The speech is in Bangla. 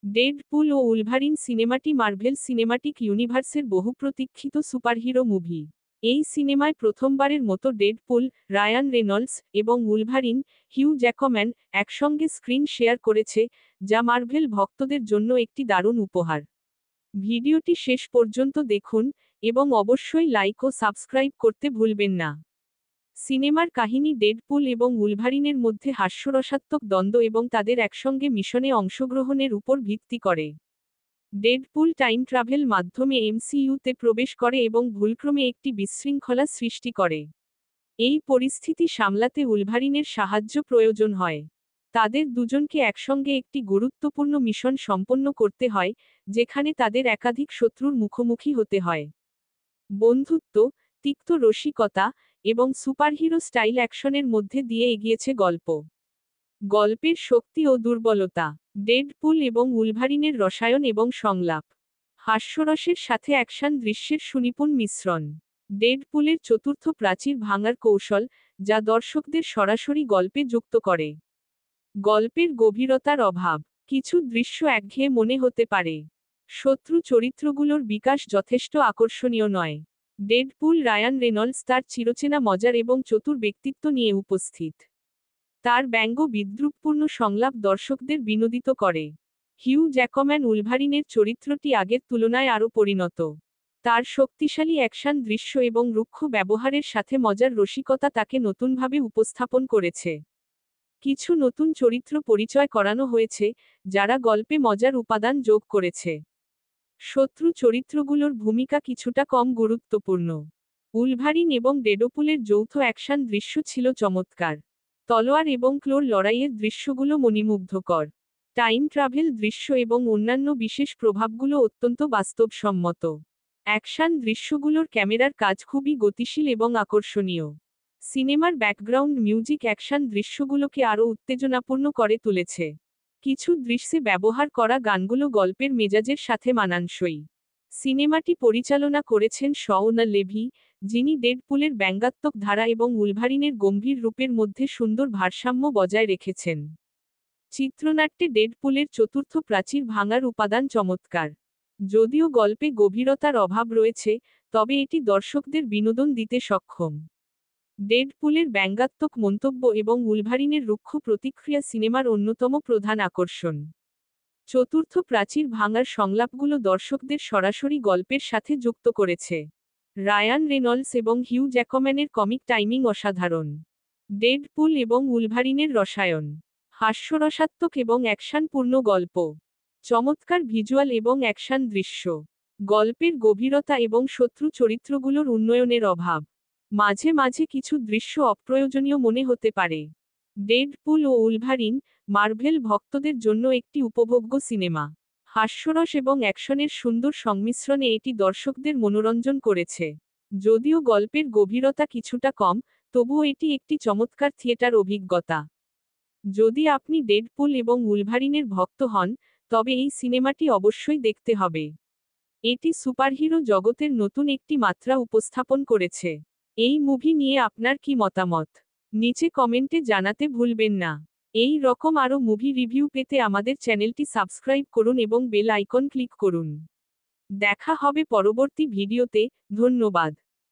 ডেডপুল ও উলভারিন সিনেমাটি মার্ভেল সিনেমাটিক ইউনিভার্সের বহুপ্রতীক্ষিত সুপারহিরো মুভি। এই সিনেমায় প্রথমবারের মতো ডেডপুল, রায়ান রেনল্ডস এবং উলভারিন, হিউ জ্যাকম্যান একসঙ্গে স্ক্রিন শেয়ার করেছে, যা মার্ভেল ভক্তদের জন্য একটি দারুণ উপহার। ভিডিওটি শেষ পর্যন্ত দেখুন এবং অবশ্যই লাইক ও সাবস্ক্রাইব করতে ভুলবেন না। সিনেমার কাহিনী ডেডপুল এবং উলভারিনের মধ্যে হাস্যরসাত্মক দ্বন্দ্ব এবং তাদের একসঙ্গে মিশনে অংশগ্রহণের উপর ভিত্তি করে। ডেডপুল টাইম ট্রাভেল মাধ্যমে এমসিইউতে প্রবেশ করে এবং ভুলক্রমে একটি বিশৃঙ্খলা সৃষ্টি করে। এই পরিস্থিতি সামলাতে উলভারিনের সাহায্য প্রয়োজন হয়। তাদের দুজনকে একসঙ্গে একটি গুরুত্বপূর্ণ মিশন সম্পন্ন করতে হয়, যেখানে তাদের একাধিক শত্রুর মুখোমুখি হতে হয়। বন্ধুত্ব, তিক্ত রসিকতা এবং সুপারহিরো স্টাইল অ্যাকশনের মধ্যে দিয়ে এগিয়েছে গল্প। গল্পের শক্তি ও দুর্বলতা, ডেডপুল এবং উলভারিনের রসায়ন এবং সংলাপ। হাস্যরসের সাথে অ্যাকশন দৃশ্যের সুনিপুণ মিশ্রণ। ডেডপুলের চতুর্থ প্রাচীর ভাঙার কৌশল, যা দর্শকদের সরাসরি গল্পে যুক্ত করে। গল্পের গভীরতার অভাব, কিছু দৃশ্য একঘেয়ে মনে হতে পারে। শত্রু চরিত্রগুলোর বিকাশ যথেষ্ট আকর্ষণীয় নয়। ডেডপুল রায়ান রেনল্ডস তার চিরচেনা মজার এবং চতুর ব্যক্তিত্ব নিয়ে উপস্থিত। তার ব্যঙ্গ বিদ্রুপপূর্ণ সংলাপ দর্শকদের বিনোদিত করে। হিউ জ্যাকম্যান উলভারিনের চরিত্রটি আগের তুলনায় আরও পরিণত। তার শক্তিশালী অ্যাকশন দৃশ্য এবং রুক্ষ ব্যবহারের সাথে মজার রসিকতা তাকে নতুনভাবে উপস্থাপন করেছে। কিছু নতুন চরিত্র পরিচয় করানো হয়েছে, যারা গল্পে মজার উপাদান যোগ করেছে। শত্রু চরিত্রগুলোর ভূমিকা কিছুটা কম গুরুত্বপূর্ণ। উলভারিন এবং ডেডপুলের যৌথ অ্যাকশন দৃশ্য ছিল চমৎকার। তলোয়ার এবং ক্লোর লড়াইয়ের দৃশ্যগুলো মণিমুগ্ধকর। টাইম ট্রাভেল দৃশ্য এবং অন্যান্য বিশেষ প্রভাবগুলো অত্যন্ত বাস্তবসম্মত। অ্যাকশন দৃশ্যগুলোর ক্যামেরার কাজ খুবই গতিশীল এবং আকর্ষণীয়। সিনেমার ব্যাকগ্রাউন্ড মিউজিক অ্যাকশন দৃশ্যগুলোকে আরও উত্তেজনাপূর্ণ করে তুলেছে। কিছু দৃশ্যে ব্যবহার করা গানগুলো গল্পের মেজাজের সাথে মানানসই। সিনেমাটি পরিচালনা করেছেন শওনা লেভি, যিনি ডেডপুলের ব্যঙ্গাত্মক ধারা এবং উলভারিনের গম্ভীর রূপের মধ্যে সুন্দর ভারসাম্য বজায় রেখেছেন। চিত্রনাট্যে ডেডপুলের চতুর্থ প্রাচীর ভাঙার উপাদান চমৎকার। যদিও গল্পে গভীরতার অভাব রয়েছে, তবে এটি দর্শকদের বিনোদন দিতে সক্ষম। ডেডপুলের ব্যঙ্গাত্মক মন্তব্য এবং উলভারিনের রুক্ষ প্রতিক্রিয়া সিনেমার অন্যতম প্রধান আকর্ষণ। চতুর্থ প্রাচীর ভাঙার সংলাপগুলো দর্শকদের সরাসরি গল্পের সাথে যুক্ত করেছে। রায়ান রেনল্ডস এবং হিউ জ্যাকম্যানের কমিক টাইমিং অসাধারণ। ডেডপুল এবং উলভারিনের রসায়ন, হাস্যরসাত্মক এবং অ্যাকশনপূর্ণ গল্প। চমৎকার ভিজুয়াল এবং অ্যাকশন দৃশ্য। গল্পের গভীরতা এবং শত্রু চরিত্রগুলোর উন্নয়নের অভাব। মাঝে মাঝে কিছু দৃশ্য অপ্রয়োজনীয় মনে হতে পারে। ডেডপুল ও উলভারিন, মার্ভেল ভক্তদের জন্য একটি উপভোগ্য সিনেমা। হাস্যরস এবং অ্যাকশনের সুন্দর সংমিশ্রণে এটি দর্শকদের মনোরঞ্জন করেছে। যদিও গল্পের গভীরতা কিছুটা কম, তবুও এটি একটি চমৎকার থিয়েটার অভিজ্ঞতা। যদি আপনি ডেডপুল এবং উলভারিনের ভক্ত হন, তবে এই সিনেমাটি অবশ্যই দেখতে হবে। এটি সুপারহিরো জগতের নতুন একটি মাত্রা উপস্থাপন করেছে। এই মুভি নিয়ে আপনার কি মতামত? নিচে কমেন্টে জানাতে ভুলবেন না। এই রকম আরও মুভি রিভিউ পেতে আমাদের চ্যানেলটি সাবস্ক্রাইব করুন এবং বেল আইকন ক্লিক করুন। দেখা হবে পরবর্তী ভিডিওতে। ধন্যবাদ।